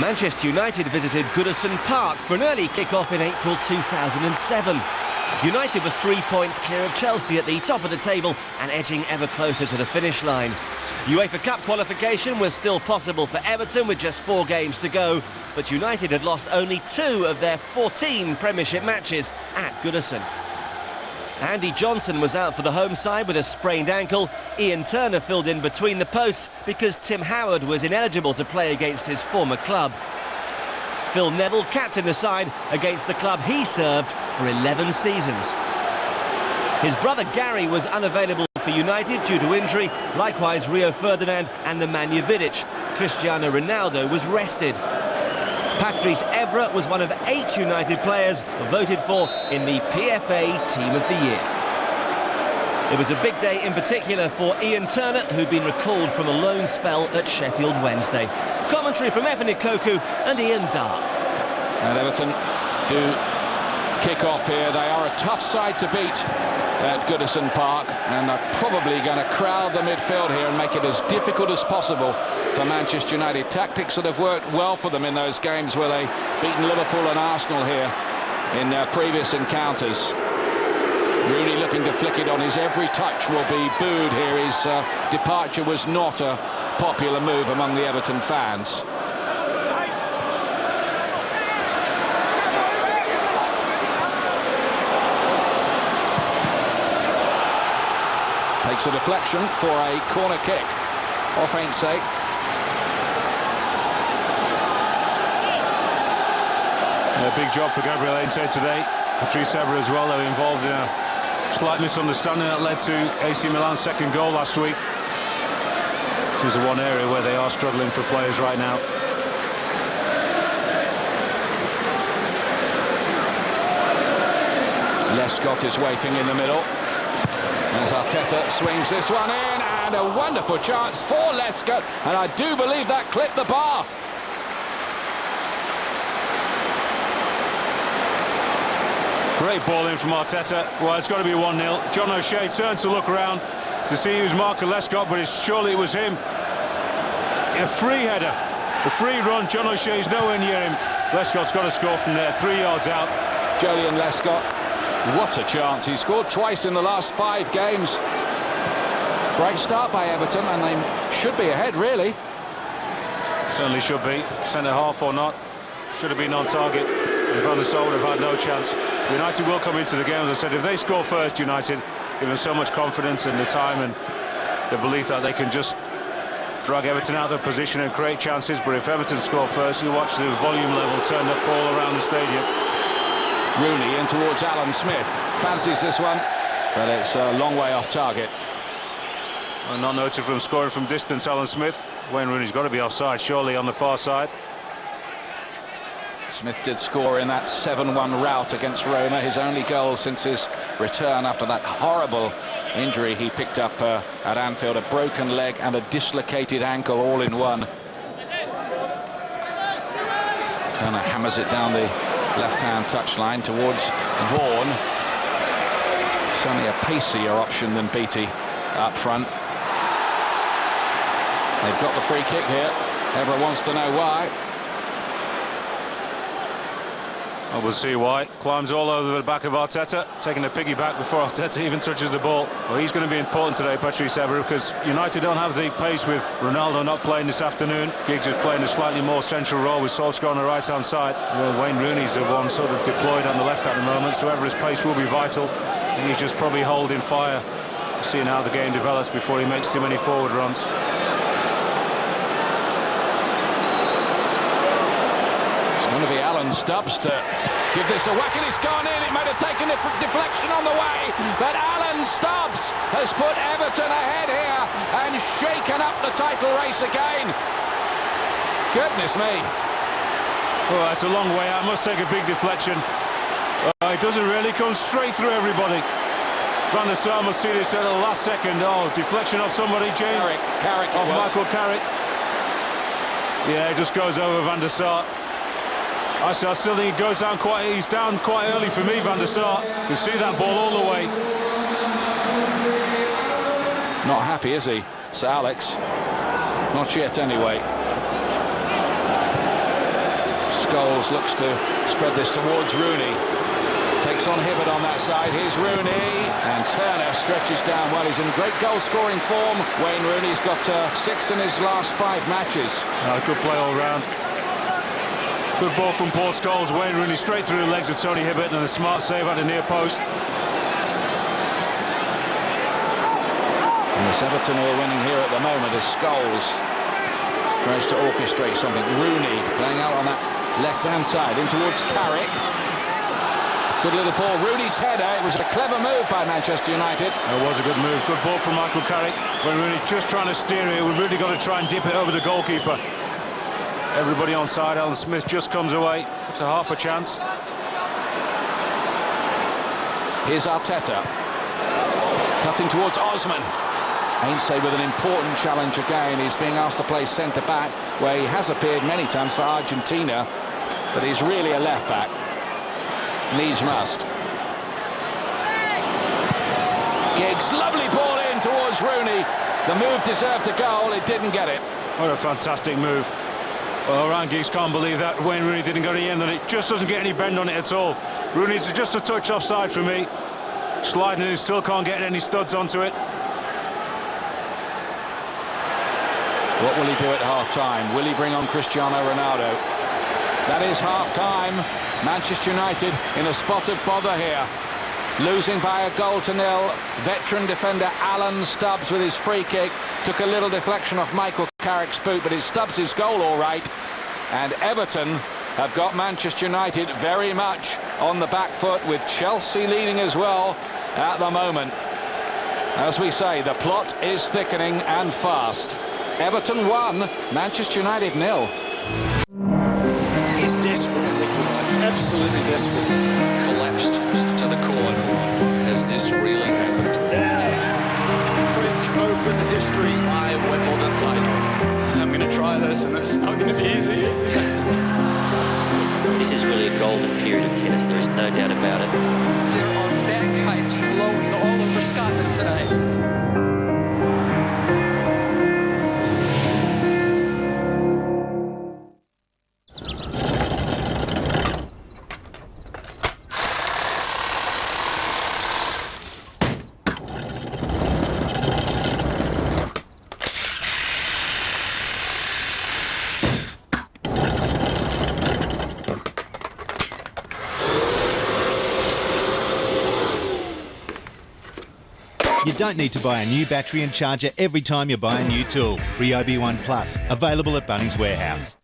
Manchester United visited Goodison Park for an early kick-off in April 2007. United were 3 points clear of Chelsea at the top of the table and edging ever closer to the finish line. UEFA Cup qualification was still possible for Everton with just 4 games to go, but United had lost only 2 of their 14 Premiership matches at Goodison. Andy Johnson was out for the home side with a sprained ankle. Ian Turner filled in between the posts because Tim Howard was ineligible to play against his former club. Phil Neville captained the side against the club he served for 11 seasons. His brother Gary was unavailable for United due to injury, likewise Rio Ferdinand and Nemanja Vidic. Cristiano Ronaldo was rested. Patrice Evra was one of 8 United players voted for in the PFA Team of the Year. It was a big day in particular for Ian Turner, who'd been recalled from a loan spell at Sheffield Wednesday. Commentary from Evan Ikoku and Ian Dark. And Everton do kick off here. They are a tough side to beat at Goodison Park, and they're probably going to crowd the midfield here and make it as difficult as possible for Manchester United. Tactics that have worked well for them in those games where they beaten Liverpool and Arsenal here in previous encounters. Rooney looking to flick it on. His every touch will be booed here. His departure was not a popular move among the Everton fans. Takes a deflection for a corner kick. Offense. A big job for Gabriel Heinze today. Patrice Evra as well, they were involved in a slight misunderstanding that led to AC Milan's second goal last week. This is the one area where they are struggling for players right now. Lescott is waiting in the middle. As Arteta swings this one in, and a wonderful chance for Lescott, and I do believe that clipped the bar. Great ball in from Arteta. Well, it's got to be 1-0. John O'Shea turned to look around to see who's marking Lescott, but surely it was him. A free header, a free run. John O'Shea's nowhere near him. Lescott's got to score from there, 3 yards out. Julian Lescott, what a chance. He scored twice in the last 5 games. Great start by Everton, and they should be ahead, really. Certainly should be. Centre half or not, should have been on target. If Van der Sar would have had no chance. United will come into the game, as I said. If they score first, United give them so much confidence in the time and the belief that they can just drag Everton out of their position and create chances. But if Everton score first, you watch the volume level turn up all around the stadium. Rooney in towards Alan Smith. Fancies this one, but it's a long way off target. And not noted from scoring from distance, Alan Smith. Wayne Rooney's got to be offside, surely, on the far side. Smith did score in that 7-1 rout against Roma, his only goal since his return after that horrible injury he picked up at Anfield. A broken leg and a dislocated ankle all in one. Turner hammers it down the left-hand touchline towards Vaughan. Certainly a pacier option than Beattie up front. They've got the free kick here. Everyone wants to know why. Well, we'll see why. Climbs all over the back of Arteta, taking a piggyback before Arteta even touches the ball. Well, he's going to be important today, Patrice Evra, because United don't have the pace with Ronaldo not playing this afternoon. Giggs is playing a slightly more central role with Solskjaer on the right-hand side. Well, Wayne Rooney's the one sort of deployed on the left at the moment, so Evra's pace will be vital. And he's just probably holding fire, seeing how the game develops before he makes too many forward runs. Going to be Alan Stubbs to give this a whack, and it's gone in. It might have taken a deflection on the way, but Alan Stubbs has put Everton ahead here and shaken up the title race again. Goodness me. Well, that's a long way out. Must take a big deflection. It doesn't really come straight through everybody. Van der Sar must see this at the last second. Oh, deflection off somebody, James. Carrick of Michael Carrick. Yeah, it just goes over Van der Sar. I still think he goes down he's down quite early for me, Van der Sar. You can see that ball all the way. Not happy, is he, Sir Alex? Not yet, anyway. Scholes looks to spread this towards Rooney. Takes on Hibbert on that side. Here's Rooney, and Turner stretches down well. He's in great goal-scoring form. Wayne Rooney's got 6 in his last 5 matches. Good play all round. Good ball from Paul Scholes. Wayne Rooney straight through the legs of Tony Hibbert, and a smart save at the near post. And it's Everton who are winning here at the moment as Scholes tries to orchestrate something. Rooney playing out on that left-hand side in towards Carrick. Good little ball. Rooney's header. It was a clever move by Manchester United. It was a good move. Good ball from Michael Carrick. When Rooney just trying to steer it, we've really got to try and dip it over the goalkeeper. Everybody on side. Alan Smith just comes away. It's a half a chance. Here's Arteta. Cutting towards Osman. Ainsley with an important challenge again. He's being asked to play centre-back, where he has appeared many times for Argentina, but he's really a left-back. Needs must. Giggs, lovely ball in towards Rooney. The move deserved a goal, it didn't get it. What a fantastic move. Well, Ryan Giggs can't believe that Wayne Rooney didn't go to the end on it. Just doesn't get any bend on it at all. Rooney's just a touch offside for me. Sliding and still can't get any studs onto it. What will he do at half-time? Will he bring on Cristiano Ronaldo? That is half-time. Manchester United in a spot of bother here. Losing by a goal to nil. Veteran defender Alan Stubbs with his free kick. Took a little deflection off Michael Carrick's boot, but it's Stubbs' goal all right. And Everton have got Manchester United very much on the back foot, with Chelsea leading as well at the moment. As we say, the plot is thickening and fast. Everton 1, Manchester United 0. He's desperate to get tonight, absolutely desperate. Collapsed to the corner. Has this really happened? Yes, French Open history. 5 Wimbledon titles. I'm going to try this, and it's not going to be easy. This is really a golden period of tennis, there is no doubt about it. There are bagpipes blowing all over Scotland today. You don't need to buy a new battery and charger every time you buy a new tool. Ryobi One Plus, available at Bunnings Warehouse.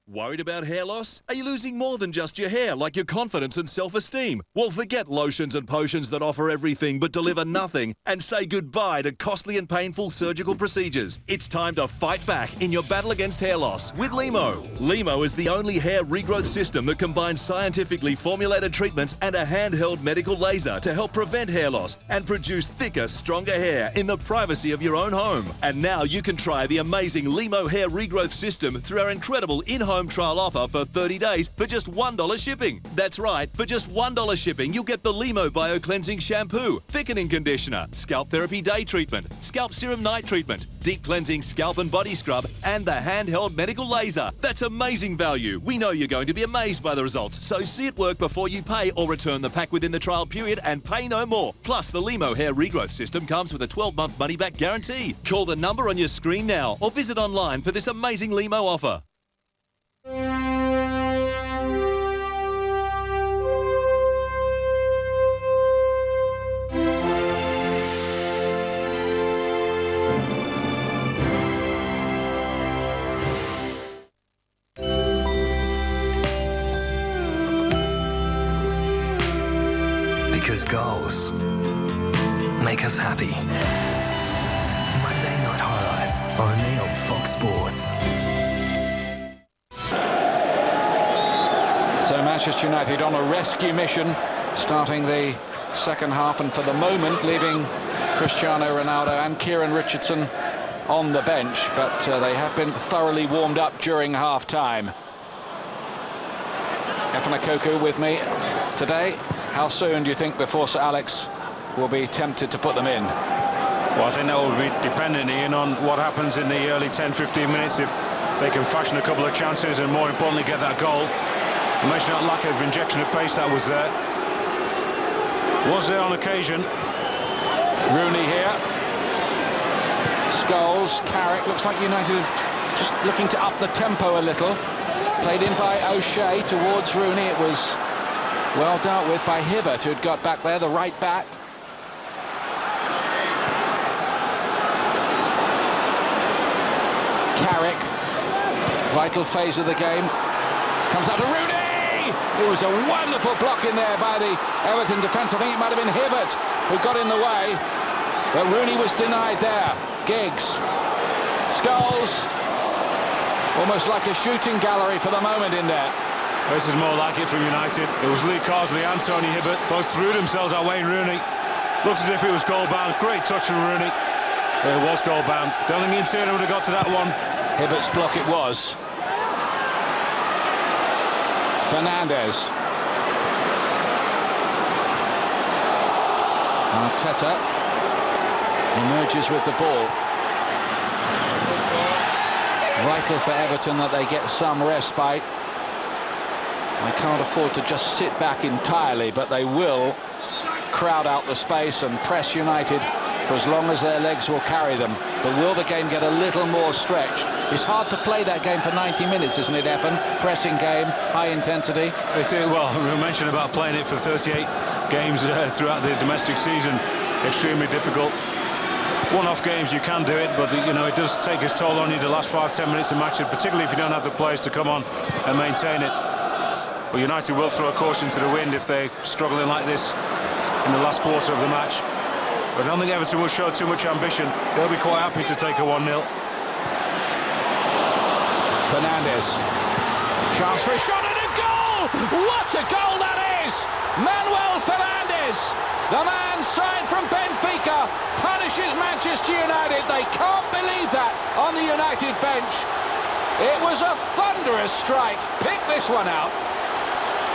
Worried about hair loss? Are you losing more than just your hair, like your confidence and self-esteem? Well, forget lotions and potions that offer everything but deliver nothing, and say goodbye to costly and painful surgical procedures. It's time to fight back in your battle against hair loss with Limo. Limo is the only hair regrowth system that combines scientifically formulated treatments and a handheld medical laser to help prevent hair loss and produce thicker, stronger hair in the privacy of your own home. And now you can try the amazing Limo hair regrowth system through our incredible in-home trial offer for 30 days for just $1 shipping. That's right, for just $1 shipping, you'll get the Limo Bio Cleansing Shampoo, Thickening Conditioner, Scalp Therapy Day Treatment, Scalp Serum Night Treatment, Deep Cleansing Scalp and Body Scrub, and the handheld medical laser. That's amazing value. We know you're going to be amazed by the results, so see it work before you pay or return the pack within the trial period and pay no more. Plus, the Limo hair regrowth system comes with a 12-month money-back guarantee. Call the number on your screen now or visit online for this amazing Limo offer. Because goals make us happy. Monday night highlights only on Fox Sports. So Manchester United on a rescue mission, starting the second half, and for the moment leaving Cristiano Ronaldo and Kieran Richardson on the bench, but they have been thoroughly warmed up during half-time. Efanakoko with me today. How soon do you think before Sir Alex will be tempted to put them in? Well, I think that will be dependent, Ian, on what happens in the early 10-15 minutes. If they can fashion a couple of chances and, more importantly, get that goal. You mentioned that lack of injection of pace that was there. Was there on occasion. Rooney here. Scholes, Carrick. Looks like United are just looking to up the tempo a little. Played in by O'Shea towards Rooney. It was well dealt with by Hibbert, who had got back there, the right back. Carrick, vital phase of the game. Comes out to Rooney! It was a wonderful block in there by the Everton defence. I think it might have been Hibbert who got in the way. But Rooney was denied there. Giggs. Scholes. Almost like a shooting gallery for the moment in there. This is more like it from United. It was Lee Carsley and Tony Hibbert. Both threw themselves at Wayne Rooney. Looks as if it was goal-bound. Great touch from Rooney. It was goal-bound. Don't think Ian Turner would have got to that one. Hibbert's block it was. Fernandes. Arteta emerges with the ball. Vital for Everton that they get some respite. They can't afford to just sit back entirely, but they will crowd out the space and press United for as long as their legs will carry them. But will the game get a little more stretched? It's hard to play that game for 90 minutes, isn't it, Evan? Pressing game, high intensity. It is. Well, we mentioned about playing it for 38 games throughout the domestic season. Extremely difficult. One-off games you can do it, but you know, it does take its toll on you the last 5-10 minutes of matches, particularly if you don't have the players to come on and maintain it. But United will throw a caution to the wind if they're struggling like this in the last quarter of the match. But I don't think Everton will show too much ambition. They'll be quite happy to take a 1-0. Fernandes. Chance for a shot and a goal! What a goal that is! Manuel Fernandes, the man signed from Benfica, punishes Manchester United. They can't believe that on the United bench. It was a thunderous strike. Pick this one out.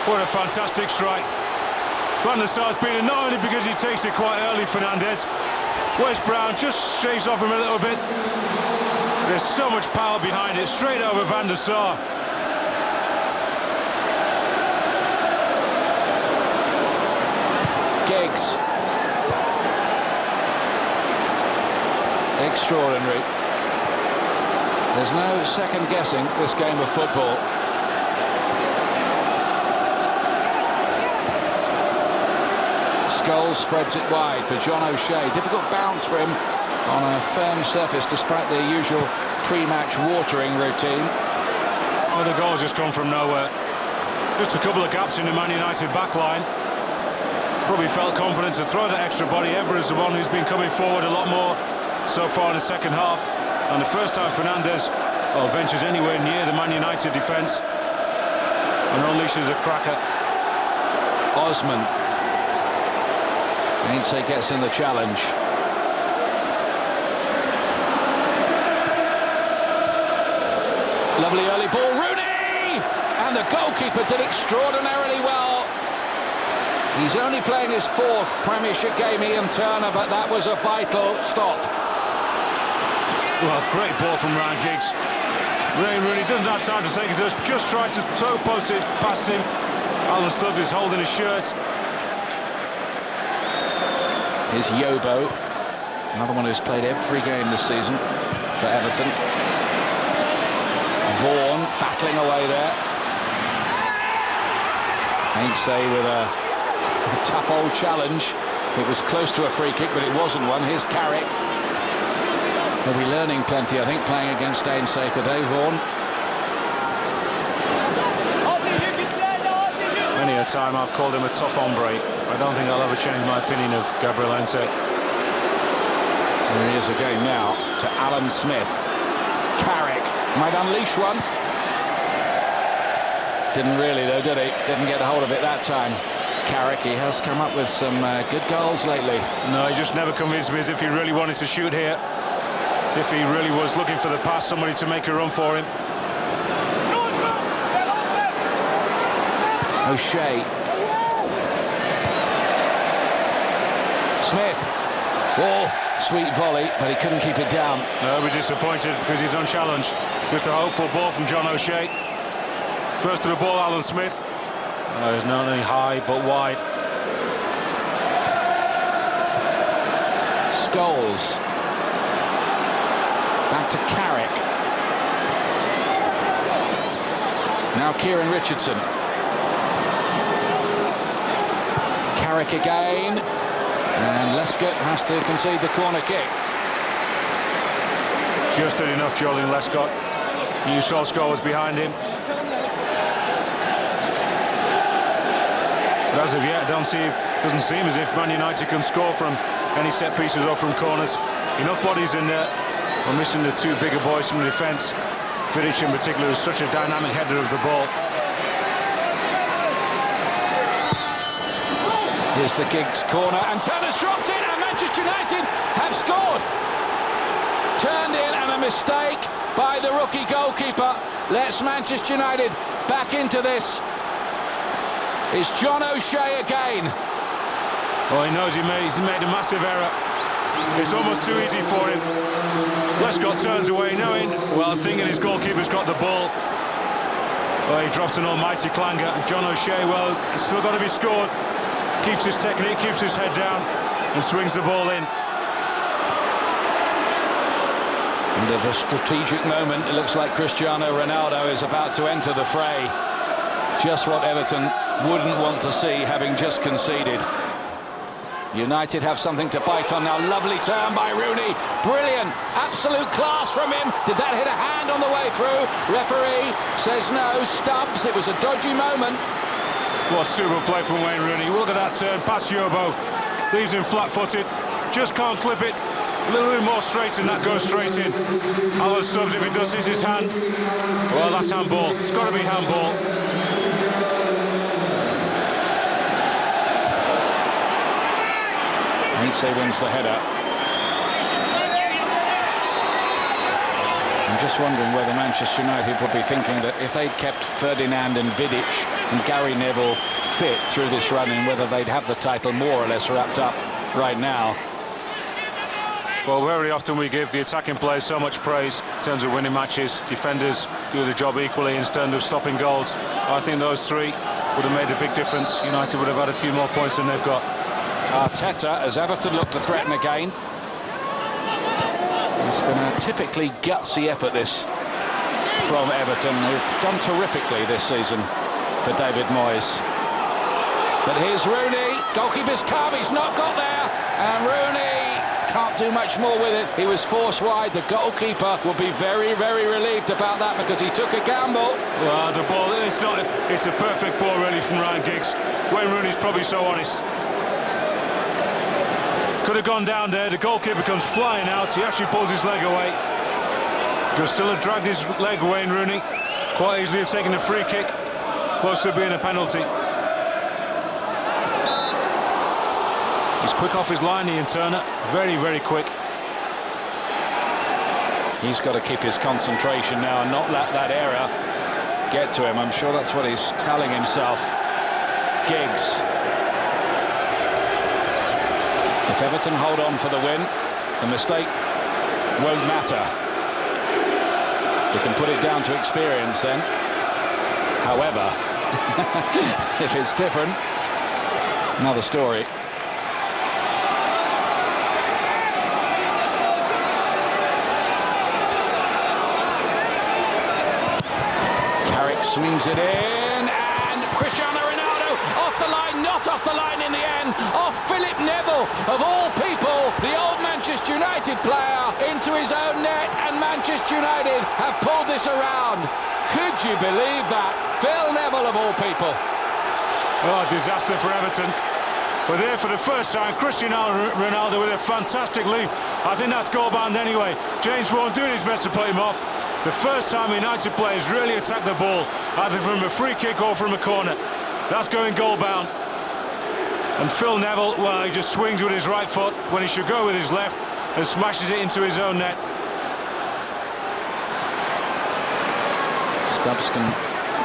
What a fantastic strike. Van der Sar's beaten not only because he takes it quite early, Fernandes. Wes Brown just shaves off him a little bit. There's so much power behind it, straight over Van der Sar. Giggs. Extraordinary. There's no second guessing this game of football. Scholes spreads it wide for John O'Shea. Difficult bounce for him on a firm surface despite the usual pre-match watering routine. Well, the goal just come from nowhere. Just a couple of gaps in the Man United backline. Probably felt confident to throw that extra body. Ever is the one who's been coming forward a lot more so far in the second half. And the first time Fernandes ventures anywhere near the Man United defence and unleashes a cracker. Osman. Ainsley gets in the challenge. Lovely early ball, Rooney! And the goalkeeper did extraordinarily well. He's only playing his 4th Premiership game, Ian Turner, but that was a vital stop. Well, great ball from Ryan Giggs. Wayne Rooney doesn't have time to take it, just tries to toe post it past him. Alan Stubbs is holding his shirt. Here's Yobo, another one who's played every game this season for Everton. Vaughan battling away there. Ainsley with a tough old challenge. It was close to a free kick, but it wasn't one. Here's Carrick. He'll be learning plenty, I think, playing against Ainsley today, Vaughan. Many a time I've called him a tough hombre. I don't think I'll ever change my opinion of Gabriel Ainsley. There he is again now to Alan Smith. Carrick might unleash one. Didn't really though, did he? Didn't get a hold of it that time. Carrick, he has come up with some good goals lately. No, he just never convinced me as if he really wanted to shoot here. If he really was looking for the pass, somebody to make a run for him. O'Shea. Smith. Ball sweet volley, but he couldn't keep it down. He'll be disappointed because he's unchallenged. Just a hopeful ball from John O'Shea. First to the ball, Alan Smith. It's not only high, but wide. Scholes. Back to Carrick. Now Kieran Richardson. Carrick again. And Lescott has to concede the corner kick. Just did enough, Julian Lescott. New Solskjaer was behind him. But as of yet, doesn't seem as if Man United can score from any set pieces or from corners. Enough bodies in there. We're missing the two bigger boys from the defence. Vidic in particular is such a dynamic header of the ball. Here's the Giggs corner, and Turner's dropped it, and Manchester United have scored. Turned in, and a mistake by the rookie goalkeeper lets Manchester United back into this. It's John O'Shea again. Well, he knows he's made a massive error. It's almost too easy for him. Lescott turns away, knowing, thinking his goalkeeper's got the ball. Well, he dropped an almighty clanger. John O'Shea, it's still got to be scored. Keeps his technique, keeps his head down, and swings the ball in. End of a strategic moment. It looks like Cristiano Ronaldo is about to enter the fray. Just what Everton wouldn't want to see, having just conceded. United have something to bite on now. Lovely turn by Rooney. Brilliant. Absolute class from him. Did that hit a hand on the way through? Referee says no. Stubbs. It was a dodgy moment. What super play from Wayne Rooney. Look at that turn past Yobo. Leaves him flat-footed. Just can't clip it. A little bit more straight and that goes straight in. Alan Stubbs, if he does, is his hand. Well, that's handball. It's got to be handball. Nietzsche wins the header. I'm just wondering whether Manchester United would be thinking that if they'd kept Ferdinand and Vidic and Gary Neville fit through this run-in, whether they'd have the title more or less wrapped up right now. Well, very often we give the attacking players so much praise in terms of winning matches. Defenders do the job equally in terms of stopping goals. I think those three would have made a big difference. United would have had a few more points than they've got. Arteta, as Everton look to threaten again. It's been a typically gutsy effort, this, from Everton, who've done terrifically this season for David Moyes. But here's Rooney. Goalkeeper's come, he's not got there. And Rooney can't do much more with it. He was forced wide. The goalkeeper will be very, very relieved about that because he took a gamble. Well, the ball, it's a perfect ball really from Ryan Giggs. Wayne Rooney's probably so honest. Could have gone down there, the goalkeeper comes flying out, he actually pulls his leg away. Could still have dragged his leg, Wayne Rooney. Quite easily have taken a free kick, close to being a penalty. He's quick off his line, Ian Turner, very, very quick. He's got to keep his concentration now and not let that error get to him. I'm sure that's what he's telling himself. Giggs. If Everton hold on for the win, the mistake won't matter. You can put it down to experience then. However, if it's different, another story. Carrick swings it in, and Cristiano Ronaldo off the line, not off the line in the end, off Philip Neville, of all people, the old Manchester United player, into his own net, and Manchester United have pulled this around. Could you believe that? Phil Neville, of all people. Oh, disaster for Everton. We're there for the first time. Cristiano Ronaldo with a fantastic leap. I think that's goal bound anyway. James Vaughan doing his best to put him off. The first time United players really attack the ball, either from a free kick or from a corner. That's going goal bound. And Phil Neville, well, he just swings with his right foot when he should go with his left and smashes it into his own net. Stubbs can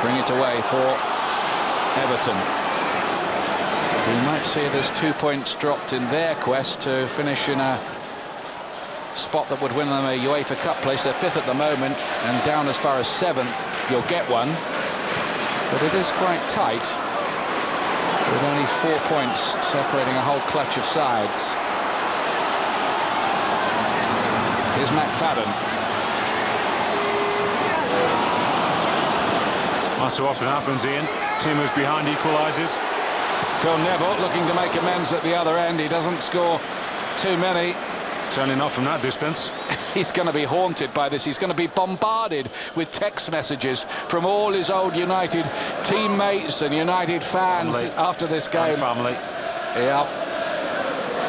bring it away for Everton. We might see it as 2 points dropped in their quest to finish in a spot that would win them a UEFA Cup place. They're 5th at the moment and down as far as 7th. You'll get one. But it is quite tight, with only 4 points separating a whole clutch of sides. Here's McFadden. That's so often happens, Ian. Team who's behind equalises. Phil Neville looking to make amends at the other end. He doesn't score too many. Certainly not from that distance. He's going to be haunted by this. He's going to be bombarded with text messages from all his old United teammates and United fans after this game. And family. Yeah.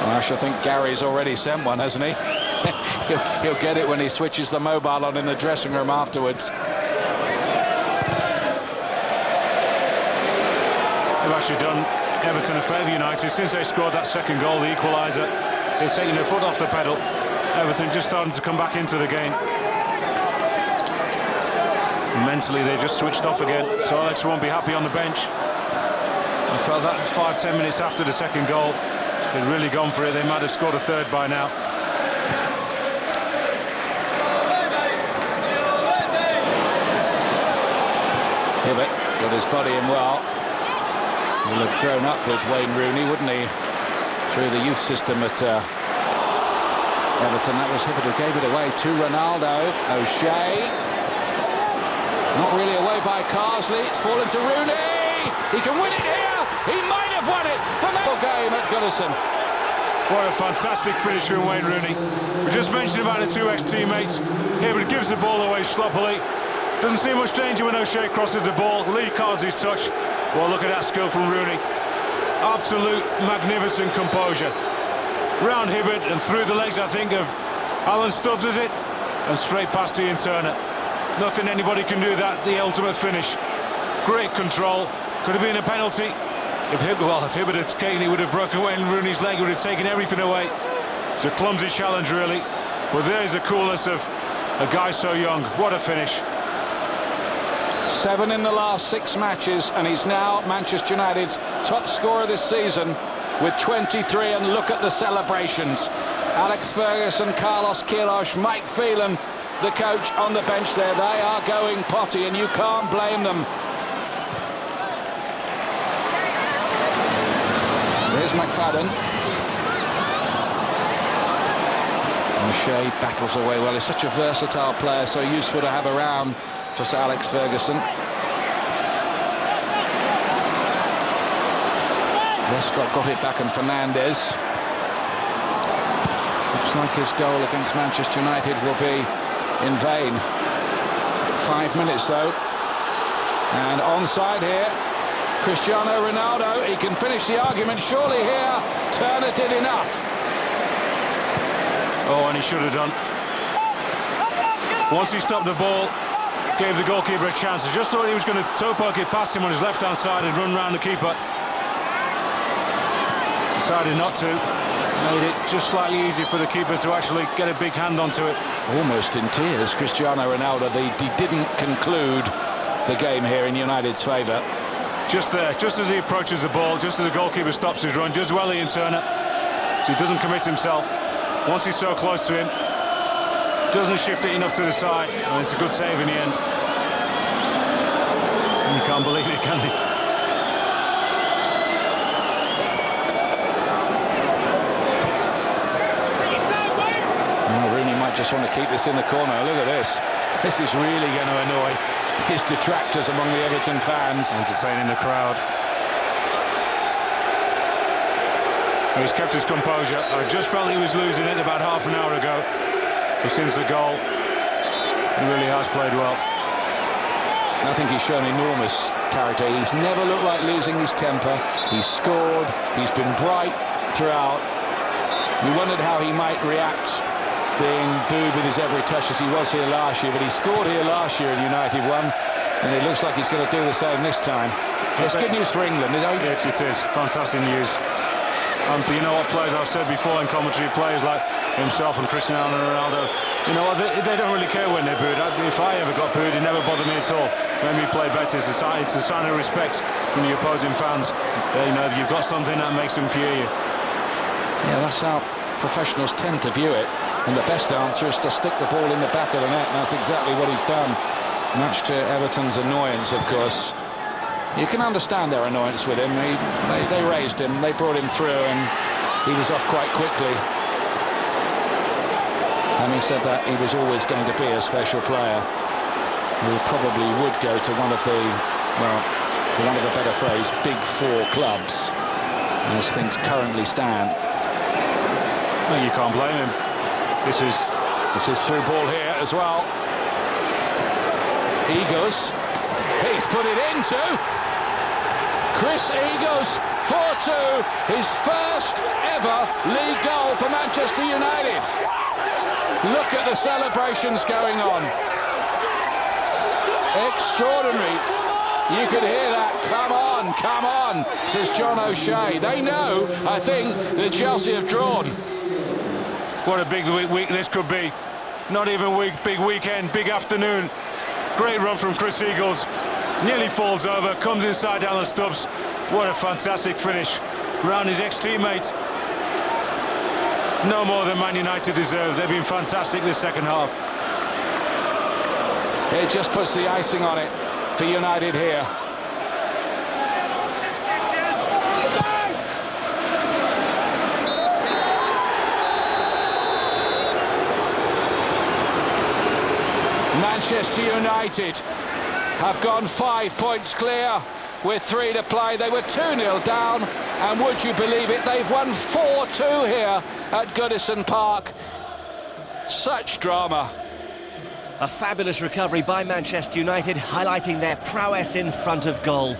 Well, I should think Gary's already sent one, hasn't he? he'll get it when he switches the mobile on in the dressing room afterwards. They've actually done Everton a favour, United, since they scored that second goal, the equaliser. They've taken their foot off the pedal. Everton just starting to come back into the game. Mentally, they just switched off again, so Alex won't be happy on the bench. I felt that 5-10 minutes after the second goal, they'd really gone for it. They might have scored a third by now. Hibbert got his body in well. He'll have grown up with Wayne Rooney, wouldn't he? Through the youth system at Everton. That was Hibbert who gave it away to Ronaldo. O'Shea. Not really away by Carsley. It's fallen to Rooney. He can win it here. He might have won it. The medal game at Goodison. What a fantastic finish from Wayne Rooney. We just mentioned about the two ex-teammates. Hibbert gives the ball away sloppily. Doesn't see much danger when O'Shea crosses the ball. Lee cards his touch. Well, look at that skill from Rooney. Absolute magnificent composure. Round Hibbert and through the legs, I think, of Alan Stubbs, is it? And straight past Ian Turner. Nothing anybody can do that, the ultimate finish. Great control. Could have been a penalty. If Hibbert had taken, he would have broken Wayne Rooney's leg, would have taken everything away. It's a clumsy challenge, really. But there's the coolness of a guy so young. What a finish. 7 in the last 6 matches, and he's now Manchester United's top scorer this season with 23, and look at the celebrations. Alex Ferguson, Carlos Queiroz, Mike Phelan, the coach on the bench there. They are going potty, and you can't blame them. There's McFadden. O'Shea battles away well. He's such a versatile player, so useful to have around for Sir Alex Ferguson. Lescott got it back, and Fernandes. Looks like his goal against Manchester United will be in vain. 5 minutes though. And onside here. Cristiano Ronaldo, he can finish the argument surely here. Turner did enough. Oh, and he should have done. Once he stopped the ball, gave the goalkeeper a chance. I just thought he was going to toe poke it past him on his left-hand side and run round the keeper. Decided not to. Made it just slightly easier for the keeper to actually get a big hand onto it. Almost in tears, Cristiano Ronaldo. He didn't conclude the game here in United's favour. Just there, just as he approaches the ball, just as the goalkeeper stops his run, does well Ian Turner, so he doesn't commit himself. Once he's so close to him, doesn't shift it enough to the side, and it's a good save in the end. And you can't believe it, can you? Rooney might just want to keep this in the corner. Look at this. This is really going to annoy his detractors among the Everton fans. Entertaining the crowd. Well, he's kept his composure. I just felt he was losing it about half an hour ago. But since the goal, he really has played well. I think he's shown enormous character. He's never looked like losing his temper. He's scored. He's been bright throughout. We wondered how he might react, being booed with his every touch as he was here last year, but he scored here last year and United won, and it looks like he's going to do the same this time. It's good news for England, isn't it? It is. Fantastic news. You know what, players I've said before in commentary, players like himself and Cristiano Ronaldo, you know, they don't really care when they're booed. If I ever got booed, it never bothered me at all. When we play better, it's a sign of respect from the opposing fans. You know, you've got something that makes them fear you. Yeah, that's how professionals tend to view it. And the best answer is to stick the ball in the back of the net, and that's exactly what he's done. Much to Everton's annoyance, of course. You can understand their annoyance with him. They raised him, they brought him through, and he was off quite quickly. Having said that, he was always going to be a special player who probably would go to one of the, well, for want of a better phrase, big four clubs, as things currently stand. Well, you can't blame him. This is through ball here as well. Egos, he's put it into Chris Egos, 4-2, his first ever league goal for Manchester United. Look at the celebrations going on. Extraordinary. You could hear that. Come on, says John O'Shea. They know, I think, that Chelsea have drawn. what a big week this could be. Not even week, big weekend, big afternoon. Great run from Chris Eagles. Nearly falls over, comes inside Alan Stubbs. What a fantastic finish round his ex-teammate. No more than Man United deserve. They've been fantastic this second half. It just puts the icing on it for United here. Manchester United have gone 5 points clear with 3 to play. They were 2-0 down, and would you believe it, they've won 4-2 here at Goodison Park. Such drama. A fabulous recovery by Manchester United, highlighting their prowess in front of goal.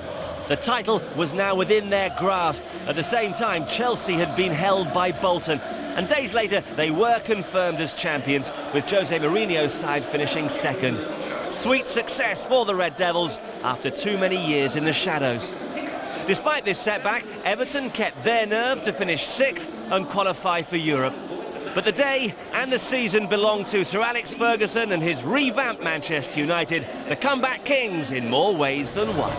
The title was now within their grasp. At the same time, Chelsea had been held by Bolton, and days later they were confirmed as champions, with Jose Mourinho's side finishing second. Sweet success for the Red Devils after too many years in the shadows. Despite this setback, Everton kept their nerve to finish 6th and qualify for Europe. But the day and the season belong to Sir Alex Ferguson and his revamped Manchester United, the comeback kings in more ways than one.